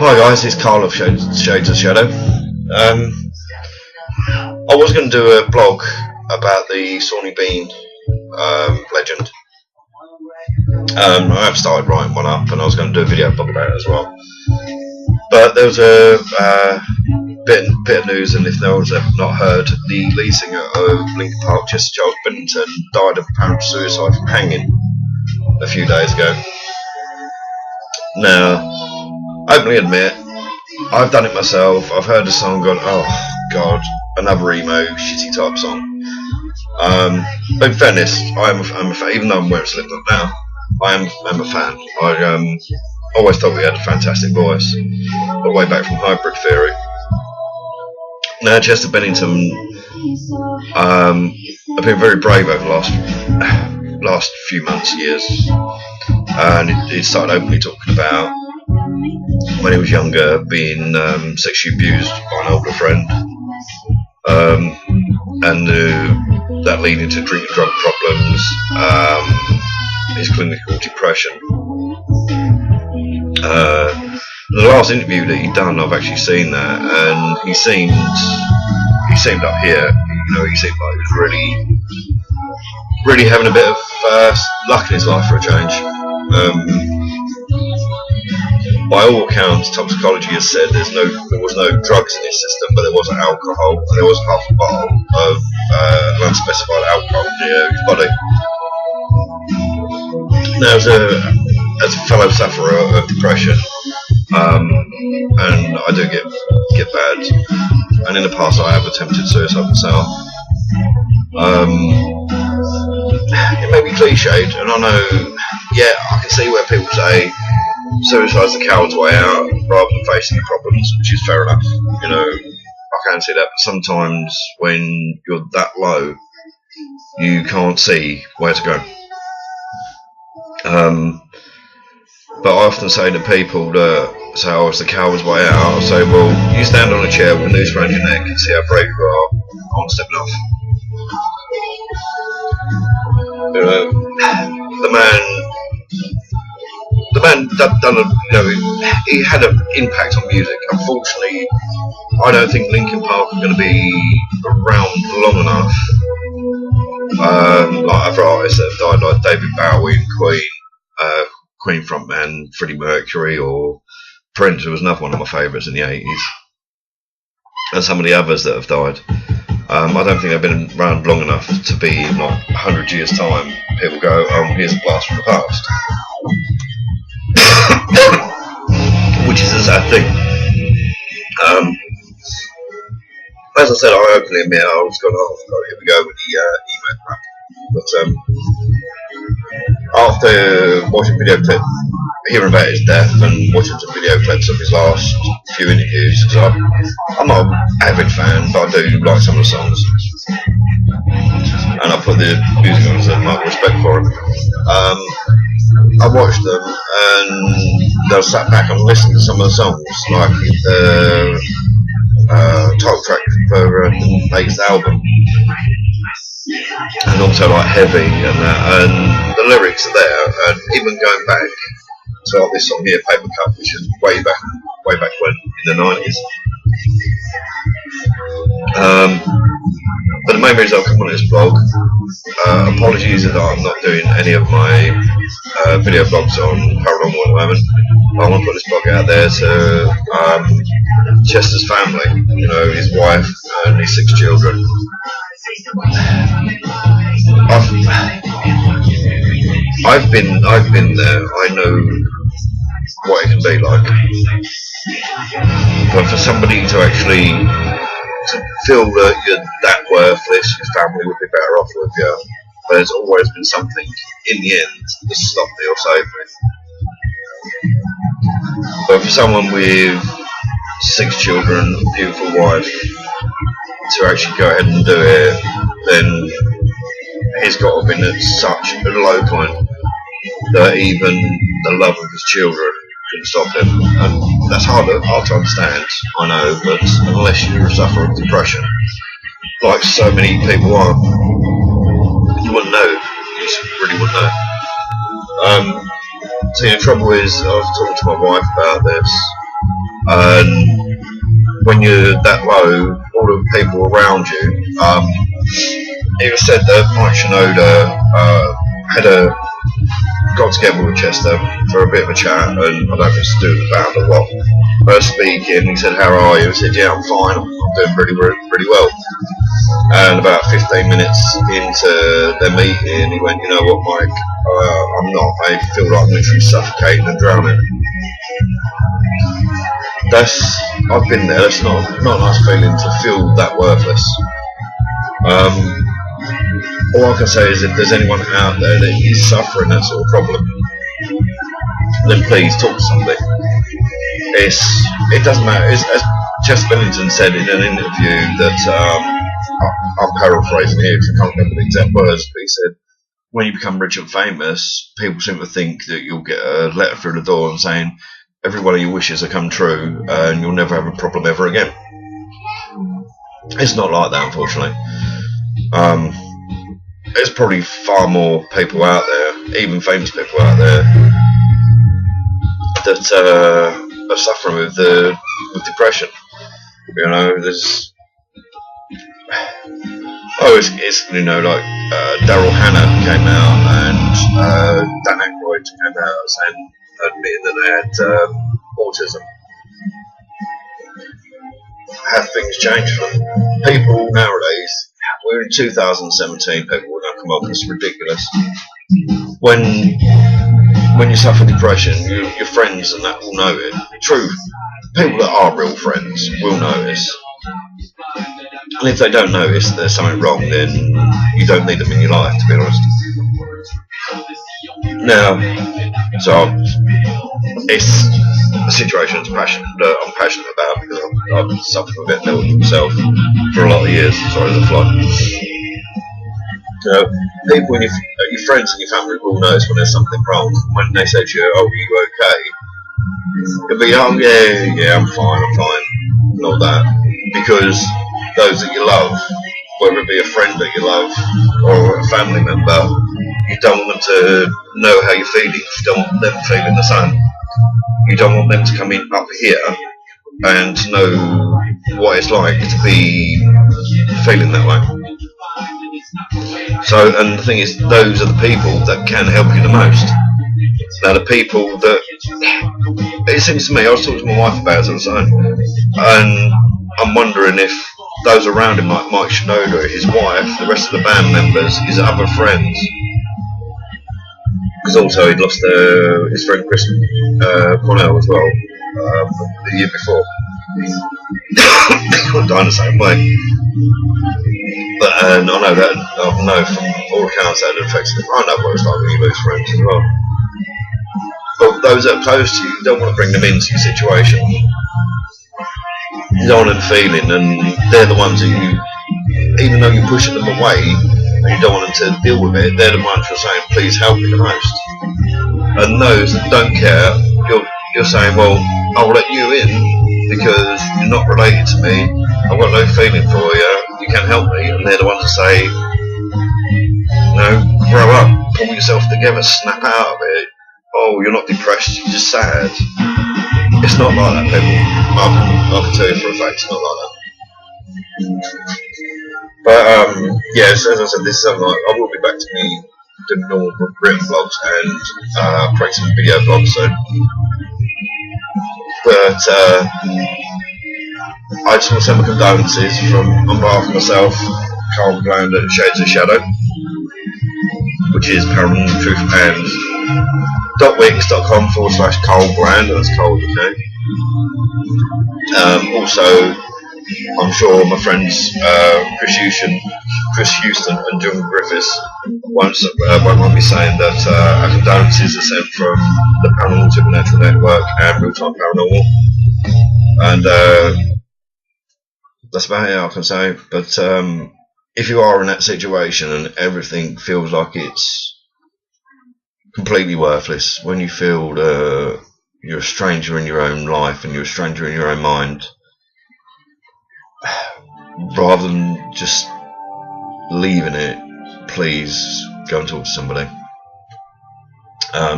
Hi guys, it's Carl of Shades of Shadow. I was going to do a blog about the Sawney Bean legend. I have started writing one up, and I was going to do a video blog about it as well. But there was a bit of news, and if no one's ever not heard, the lead singer of Linkin Park, Charles Bennington, died of apparent suicide from hanging a few days ago. Now, openly admit, I've done it myself. I've heard the song, gone, oh god, another emo shitty type song. But in fairness, I'm a fan. Even though I'm wearing Slipknot now, I'm a fan. I always thought we had a fantastic voice, all the way back from Hybrid Theory. Now, Chester Bennington have been very brave over the last few months, years, and he started openly talking about when he was younger being sexually abused by an older friend, and that leading to drink and drug problems, his clinical depression. The last interview that he'd done, I've actually seen that, and he seemed up here. You know, he seemed like he was really having a bit of luck in his life for a change. By all accounts, toxicology has said there was no drugs in his system, but there was alcohol, and there was half a bottle of an unspecified alcohol near his body. Now, as a fellow sufferer of depression, and I do get bad, and in the past I have attempted suicide myself. It may be cliched, and I know, yeah, I can see where people say suicide's the coward's way out rather than facing the problems, which is fair enough. You know, I can see that. But sometimes when you're that low, you can't see where to go. But I often say to people that say, oh, it's the coward's way out, I'll say, well, you stand on a chair with a noose around your neck and see how brave you are. I'm stepping off. You know, the man done a, you know, he had an impact on music. Unfortunately, I don't think Linkin Park are going to be around long enough. Like other artists that have died, like David Bowie and Queen frontman Freddie Mercury, or Prince, who was another one of my favourites in the 80s, and some of the others that have died. I don't think they've been around long enough to be in like 100 years' time. People go, here's a blast from the past. Which is a sad thing. As I said, I openly admit I was going, oh god, here we go with the emo crap. But after watching video clip, hearing about his death, and watching some video clips of his last few interviews, because I'm not an avid fan, but I do like some of the songs, and I put the music on as a mark of respect for him. I watched them, and I sat back and listened to some of the songs, like the title track for the latest album, and also like Heavy and that, and the lyrics are there, and even going back to like this song here, Paper Cup, which is way back when, in the 90s. But the main reason I've come on this blog, apologies that I'm not doing any of my video blogs on paranormal at the moment. I want to put this blog out there to Chester's family, you know, his wife and his 6 children. I've been there. I know what it can be like. But for somebody to actually feel that you're that worthless, your family would be better off with you, but there's always been something in the end to stop me or save me. But for someone with 6 children, a beautiful wife, to actually go ahead and do it, then he's got to have been at such a low point that even the love of his children couldn't stop him. And that's hard to understand, I know, but unless you suffer of depression, like so many people are, you wouldn't know. You just really wouldn't know. So the trouble is, I was talking to my wife about this, And when you're that low, all the people around you, it was said that Mike Shinoda got together with Chester for a bit of a chat, and I don't know if it's to do with the band or what. First speaking, he said, "How are you?" I said, "Yeah, I'm fine. I'm doing pretty well." And about 15 minutes into their meeting, he went, "You know what, Mike? I'm not. I feel like I'm literally suffocating and drowning." I've been there. That's not a nice feeling to feel that worthless. All I can say is if there's anyone out there that is suffering that sort of problem, then please talk to somebody. It doesn't matter. As Chester Bennington said in an interview that I'm paraphrasing here because I can't remember the exact words, but he said, when you become rich and famous, people seem to think that you'll get a letter through the door and saying every one of your wishes will come true and you'll never have a problem ever again. It's not like that, unfortunately. There's probably far more people out there, even famous people out there, that are suffering with depression. You know, there's it's you know, like Daryl Hannah came out and Dan Aykroyd came out saying, admitting that they had autism. Have things changed for them? People nowadays, we're in 2017, people will now come up, it's ridiculous. When you suffer depression, your friends and that will know it. True, people that are real friends will notice. And if they don't notice there's something wrong, then you don't need them in your life, to be honest. Now, so it's a situation I'm passionate about because I've suffered a bit of myself for a lot of years. Sorry, the fly. People, your friends and your family will notice when there's something wrong. When they say to you, "Oh, are you okay?" You'll be, "Oh, yeah, I'm fine," and all that. Because those that you love, whether it be a friend that you love or a family member, you don't want them to know how you're feeling. You don't want them feeling the same. You don't want them to come in up here and to know what it's like to be feeling that way. So, and the thing is, those are the people that can help you the most. Now, the people that, it seems to me, I was talking to my wife about it on the phone, and I'm wondering if those around him, like Mike Shinoda, his wife, the rest of the band members, his other friends, because also he'd lost his friend Chris Cornell as well the year before. I'm dying the same way. But I know from all accounts that it affects them. I know what it's like when you lose friends as well. But those that are close to you, you don't want to bring them into your situation. You don't want them feeling, and they're the ones that you, even though you're pushing them away, and you don't want them to deal with it, they're the ones who are saying, "Please help me the most." And those that don't care, you're saying, "Well, I'll let you in because you're not related to me. I've got no feeling for you. You can't help me." And they're the ones that say, "Grow up, pull yourself together, snap out of it. Oh, you're not depressed, you're just sad." It's not like that, people. I can tell you for a fact, it's not like that. But as I said, this is something I will be back to me doing normal written vlogs and create some video vlogs soon. But I just want to send my condolences on behalf of myself, Carl Bland at Shades of Shadow, which is Paranormal Truth and .wix.com/Carl Bland, that's Carl with a K. Also, I'm sure my friends Chris Houston and John Griffiths won't mind me saying that our condolences are sent from the Paranormal Supernatural Network and Real Time Paranormal, and that's about it I can say. But if you are in that situation and everything feels like it's completely worthless, when you feel you're a stranger in your own life and you're a stranger in your own mind, rather than just leaving it, please go and talk to somebody.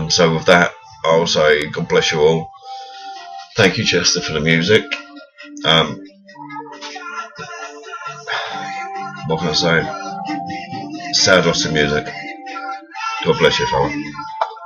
So with that, I'll say God bless you all. Thank you, Chester, for the music. What can I say? Sad loss of music. God bless you, fella.